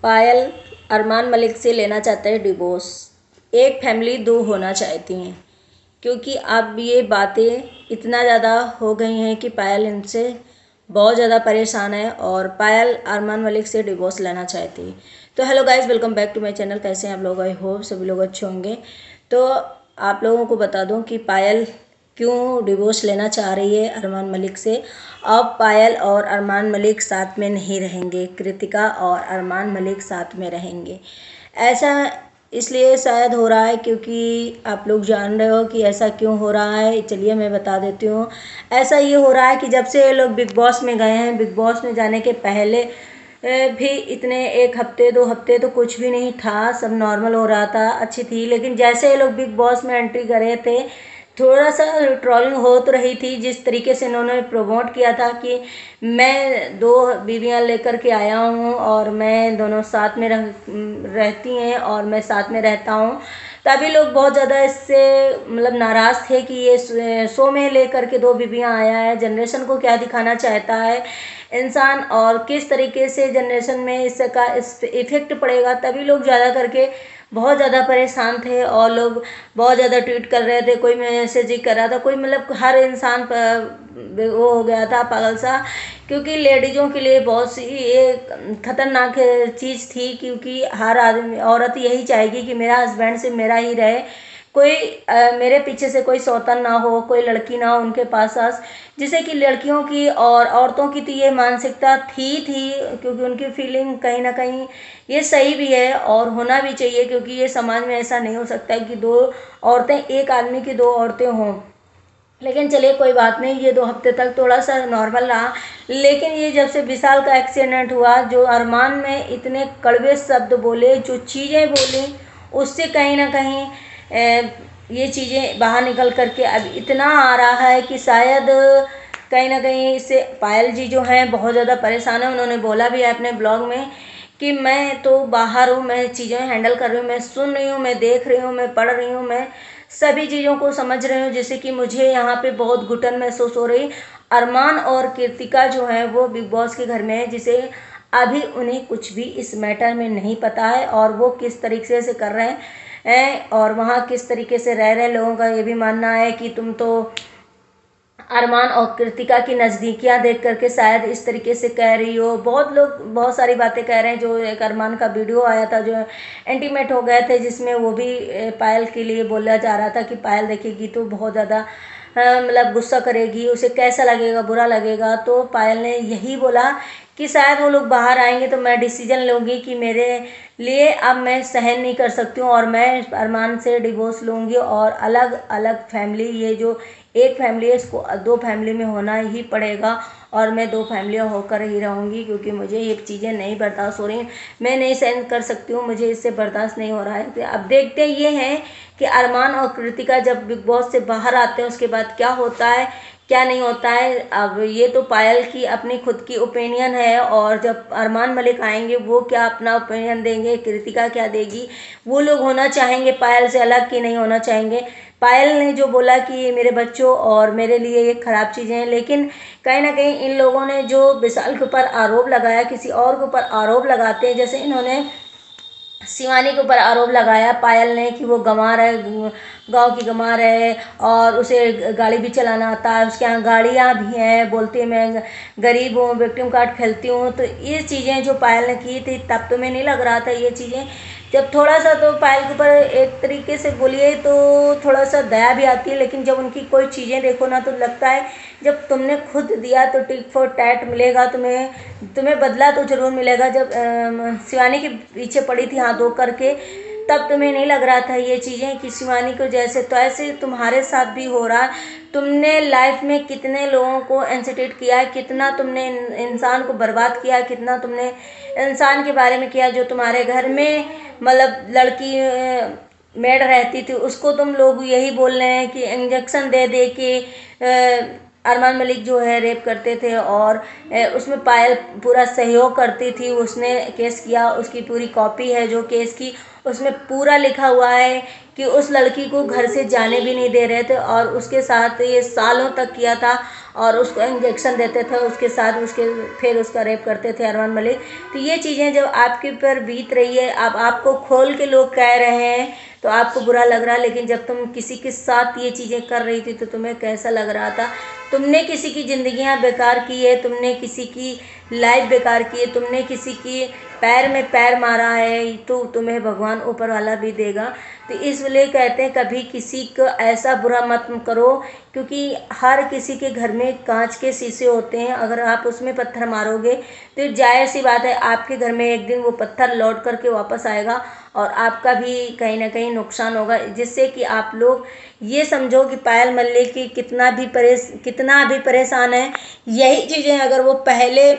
पायल अरमान मलिक से लेना चाहता है डिवोर्स। एक फैमिली दो होना चाहती हैं, क्योंकि अब ये बातें इतना ज़्यादा हो गई हैं कि पायल इनसे बहुत ज़्यादा परेशान है और पायल अरमान मलिक से डिवोर्स लेना चाहती है। तो hello guys, welcome back to my channel. कैसे हैं आप लोग? आई होप सभी लोग अच्छे होंगे। तो आप लोगों को बता दूं कि पायल क्यों डिवोर्स लेना चाह रही है अरमान मलिक से। अब पायल और अरमान मलिक साथ में नहीं रहेंगे, कृतिका और अरमान मलिक साथ में रहेंगे। ऐसा इसलिए शायद हो रहा है क्योंकि आप लोग जान रहे हो कि ऐसा क्यों हो रहा है। चलिए मैं बता देती हूँ। ऐसा ये हो रहा है कि जब से ये लोग बिग बॉस में गए हैं, बिग बॉस में जाने के पहले भी इतने एक हफ्ते दो हफ्ते तो कुछ भी नहीं था, सब नॉर्मल हो रहा था, अच्छी थी। लेकिन जैसे ये लोग बिग बॉस में एंट्री करे थे, थोड़ा सा ट्रोलिंग हो तो रही थी। जिस तरीके से इन्होंने प्रमोट किया था कि मैं दो बीवियां लेकर के आया हूँ और मैं दोनों साथ में रहती हैं और मैं साथ में रहता हूँ, तभी लोग बहुत ज़्यादा इससे मतलब नाराज़ थे कि ये शो में लेकर के दो बीवियां आया है, जनरेशन को क्या दिखाना चाहता है इंसान और किस तरीके से जनरेशन में इसका इस इफेक्ट पड़ेगा। तभी लोग ज़्यादा करके बहुत ज़्यादा परेशान थे और लोग बहुत ज़्यादा ट्वीट कर रहे थे, कोई मैसेज ही कर रहा था, कोई मतलब हर इंसान वो हो गया था पागल सा। क्योंकि लेडीज़ों के लिए बहुत सी ये खतरनाक चीज़ थी, क्योंकि हर आदमी औरत यही चाहेगी कि मेरा हस्बैंड से मेरा ही रहे, कोई मेरे पीछे से कोई सौतन ना हो, कोई लड़की ना हो उनके पास। जिससे कि लड़कियों की और औरतों की तो ये मानसिकता थी क्योंकि उनकी फीलिंग कहीं ना कहीं ये सही भी है और होना भी चाहिए, क्योंकि ये समाज में ऐसा नहीं हो सकता है कि दो औरतें, एक आदमी की दो औरतें हों। लेकिन चलिए कोई बात नहीं, ये 2 हफ्ते तक थोड़ा सा नॉर्मल रहा। लेकिन ये जब से विशाल का एक्सीडेंट हुआ, जो अरमान में इतने कड़वे शब्द बोले, जो चीज़ें बोली, उससे कहीं ना कहीं ये चीज़ें बाहर निकल करके अब इतना आ रहा है कि शायद कहीं ना कहीं इससे पायल जी जो हैं बहुत ज़्यादा परेशान है। उन्होंने बोला भी है अपने ब्लॉग में कि मैं तो बाहर हूँ, मैं चीज़ें हैंडल कर रही हूँ, मैं सुन रही हूँ, मैं देख रही हूँ, मैं पढ़ रही हूँ, मैं सभी चीज़ों को समझ रही हूँ, जिससे कि मुझे यहाँ पे बहुत घुटन महसूस हो रही। अरमान और कृतिका जो है वो बिग बॉस के घर में है, जिसे अभी उन्हें कुछ भी इस मैटर में नहीं पता है और वो किस तरीके से कर रहे हैं और वहाँ किस तरीके से रह रहे लोगों का ये भी मानना है कि तुम तो अरमान और कृतिका की नज़दीकियाँ देख करके शायद इस तरीके से कह रही हो। बहुत लोग बहुत सारी बातें कह रहे हैं। जो एक अरमान का वीडियो आया था जो इंटीमेट हो गए थे, जिसमें वो भी पायल के लिए बोला जा रहा था कि पायल देखेगी तो बहुत ज़्यादा मतलब गुस्सा करेगी, उसे कैसा लगेगा, बुरा लगेगा। तो पायल ने यही बोला कि शायद वो लोग बाहर आएंगे तो मैं डिसीजन लूँगी कि मेरे लिए अब मैं सहन नहीं कर सकती हूँ और मैं अरमान से डिवोर्स लूँगी और अलग अलग फैमिली, ये जो एक फैमिली है इसको दो फैमिली में होना ही पड़ेगा और मैं दो फैमिलियाँ होकर ही रहूँगी, क्योंकि मुझे ये चीज़ें नहीं बर्दाश्त हो रही, मैं नहीं सहन कर सकती हूँ, मुझे इससे बर्दाश्त नहीं हो रहा है। तो अब देखते ये हैं कि अरमान और कृतिका जब बिग बॉस से बाहर आते हैं उसके बाद क्या होता है क्या नहीं होता है। अब ये तो पायल की अपनी खुद की ओपिनियन है और जब अरमान मलिक आएंगे वो क्या अपना ओपिनियन देंगे, कृतिका क्या देगी, वो लोग होना चाहेंगे पायल से अलग कि नहीं होना चाहेंगे। पायल ने जो बोला कि ये मेरे बच्चों और मेरे लिए ये खराब चीज़ें हैं, लेकिन कहीं ना कहीं इन लोगों ने जो विशाल के ऊपर आरोप लगाया, किसी और के ऊपर आरोप लगाते हैं। जैसे इन्होंने शिवानी के ऊपर आरोप लगाया पायल ने कि वो गंवार है, गांव की गंवार है और उसे गाड़ी भी चलाना आता है, उसके यहाँ गाड़ियाँ भी हैं, बोलती है मैं गरीब हूँ, विक्टिम कार्ड खेलती हूँ। तो ये चीज़ें जो पायल ने की थी तब तो मैं नहीं लग रहा था ये चीज़ें। जब थोड़ा सा तो पायल के ऊपर एक तरीके से बोलिए तो थोड़ा सा दया भी आती है, लेकिन जब उनकी कोई चीज़ें देखो ना तो लगता है जब तुमने खुद दिया तो टिक फॉर टैट मिलेगा, तुम्हें बदला तो जरूर मिलेगा। जब शिवानी के पीछे पड़ी थी हाथ धो करके, तब तुम्हें नहीं लग रहा था ये चीज़ें कि शिवानी को जैसे, तो ऐसे तुम्हारे साथ भी हो रहा। तुमने लाइफ में कितने लोगों को इंसल्ट किया है, कितना तुमने इंसान को बर्बाद किया है, कितना तुमने इंसान के बारे में किया। जो तुम्हारे घर में मतलब लड़की मेड रहती थी उसको तुम लोग यही बोल रहे हैं कि इंजेक्शन दे दे के अरमान मलिक जो है रेप करते थे और उसमें पायल पूरा सहयोग करती थी। उसने केस किया, उसकी पूरी कॉपी है जो केस की, उसमें पूरा लिखा हुआ है कि उस लड़की को घर से जाने भी नहीं दे रहे थे और उसके साथ ये सालों तक किया था और उसको इंजेक्शन देते थे, उसके साथ उसके फिर उसका रेप करते थे अरमान मलिक। तो ये चीज़ें जब आपके ऊपर बीत रही है, अब आपको खोल के लोग कह रहे हैं तो आपको बुरा लग रहा है, लेकिन जब तुम किसी के साथ ये चीज़ें कर रही थी तो तुम्हें कैसा लग रहा था? तुमने किसी की ज़िंदगियां बेकार की है, तुमने किसी की लाइफ बेकार की है, तुमने किसी की पैर में पैर मारा है, तो तुम्हें भगवान ऊपर वाला भी देगा। तो इसलिए कहते हैं कभी किसी को ऐसा बुरा मत करो, क्योंकि हर किसी के घर में कांच के शीशे होते हैं। अगर आप उसमें पत्थर मारोगे तो जाहिर सी बात है आपके घर में एक दिन वो पत्थर लौट करके वापस आएगा और आपका भी कहीं ना कहीं नुकसान होगा। जिससे कि आप लोग ये समझो कि पायल मल्लिक की कितना भी परेशान है। यही चीज़ें अगर वो पहले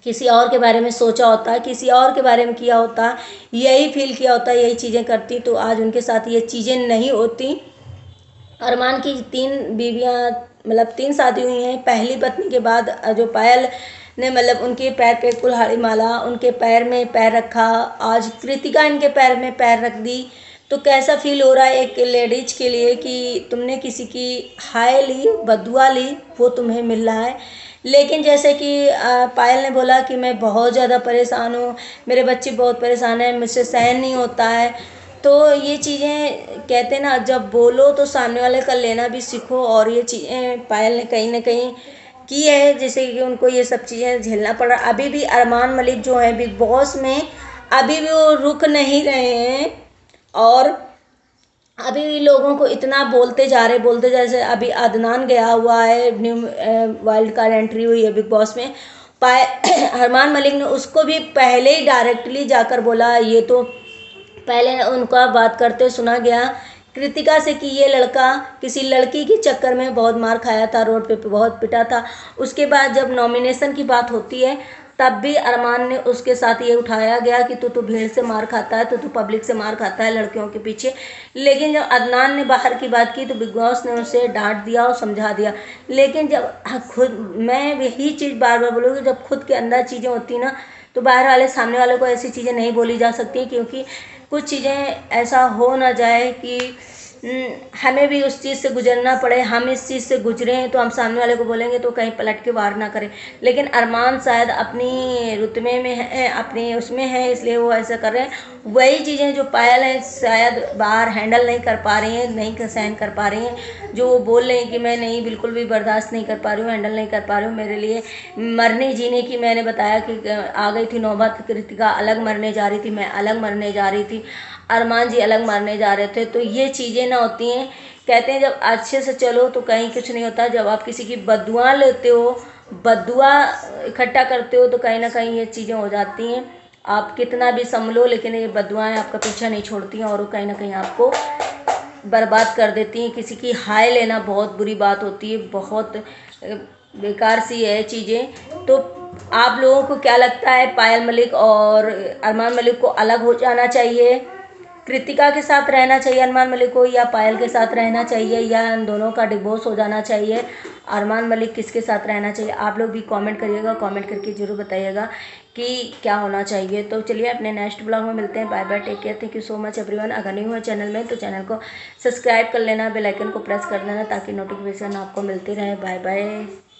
किसी और के बारे में सोचा होता, किसी और के बारे में किया होता, यही फील किया होता, यही चीज़ें करती, तो आज उनके साथ ये चीज़ें नहीं होती। अरमान की 3 बीवियां, मतलब 3 शादी हुई हैं। पहली पत्नी के बाद जो पायल ने मतलब उनके पैर पे कुल्हाड़ी माला, उनके पैर में पैर रखा, आज कृतिका इनके पैर में पैर रख दी। तो कैसा फील हो रहा है एक लेडीज के लिए कि तुमने किसी की हाय ली, बदुआ ली, वो तुम्हें मिल रहा है। लेकिन जैसे कि पायल ने बोला कि मैं बहुत ज़्यादा परेशान हूँ, मेरे बच्चे बहुत परेशान हैं, मुझसे सहन नहीं होता है। तो ये चीज़ें कहते हैं ना, जब बोलो तो सामने वाले का लेना भी सीखो। और ये चीज़ें पायल ने कहीं ना कहीं की है, जैसे कि उनको ये सब चीज़ें झेलना पड़ रहा। अभी भी अरमान मलिक जो है बिग बॉस में, अभी भी वो रुक नहीं रहे हैं और अभी भी लोगों को इतना बोलते जैसे अभी अदनान गया हुआ है, न्यू वाइल्ड कार्ड एंट्री हुई है बिग बॉस में। पाए अरमान मलिक ने उसको भी पहले ही डायरेक्टली जाकर बोला, ये तो पहले उनका बात करते सुना गया कृतिका से कि ये लड़का किसी लड़की के चक्कर में बहुत मार खाया था, रोड पे बहुत पिटा था। उसके बाद जब नॉमिनेशन की बात होती है तब भी अरमान ने उसके साथ ये उठाया गया कि तू भीड़ से मार खाता है, तू पब्लिक से मार खाता है लड़कियों के पीछे। लेकिन जब अदनान ने बाहर की बात की तो बिग बॉस ने उसे डांट दिया और समझा दिया। लेकिन जब खुद, मैं यही चीज़ बार बार बोलूँगी, जब खुद के अंदर चीज़ें होती ना तो बाहर वाले सामने वाले को ऐसी चीज़ें नहीं बोली जा सकती, क्योंकि कुछ चीज़ें ऐसा हो ना जाए कि हमें भी उस चीज़ से गुजरना पड़े। हम इस चीज़ से गुजरे हैं तो हम सामने वाले को बोलेंगे तो कहीं पलट के वार ना करें। लेकिन अरमान शायद अपनी रुतबे में है, अपनी उसमें है, इसलिए वो ऐसा कर रहे हैं। वही चीज़ें जो पायल है शायद बाहर हैंडल नहीं कर पा रही हैं, नहीं सहन कर पा रही हैं। जो वो बोल रहे हैं कि मैं नहीं, बिल्कुल भी बर्दाश्त नहीं कर पा रही हूँ, हैंडल नहीं कर पा रही हूँ। मेरे लिए मरने जीने की, मैंने बताया कि आ गई थी नौबत, कृतिका अलग मरने जा रही थी, मैं अलग मरने जा रही थी, अरमान जी अलग मरने जा रहे थे। तो ये चीज़ें ना होती हैं। कहते हैं जब अच्छे से चलो तो कहीं कुछ नहीं होता, जब आप किसी की बद्दुआ लेते हो, बद्दुआ इकट्ठा करते हो, तो कहीं ना कहीं ये चीज़ें हो जाती हैं। आप कितना भी संभलो लेकिन ये बद्दुआएं आपका पीछा नहीं छोड़ती हैं और वो कहीं ना कहीं आपको बर्बाद कर देती हैं। किसी की हाय लेना बहुत बुरी बात होती है, बहुत बेकार सी है चीज़ें। तो आप लोगों को क्या लगता है, पायल मलिक और अरमान मलिक को अलग हो जाना चाहिए, कृतिका के साथ रहना चाहिए अरमान मलिक को, या पायल के साथ रहना चाहिए, या इन दोनों का डिवोर्स हो जाना चाहिए? अरमान मलिक किसके साथ रहना चाहिए? आप लोग भी कमेंट करिएगा, कमेंट करके ज़रूर बताइएगा कि क्या होना चाहिए। तो चलिए अपने नेक्स्ट ब्लॉग में मिलते हैं। Bye bye, take care, thank you so much everyone. अगर नहीं हुआ चैनल में तो चैनल को सब्सक्राइब कर लेना, बेल आइकन को प्रेस कर देना ताकि नोटिफिकेशन आपको मिलती रहे। Bye bye.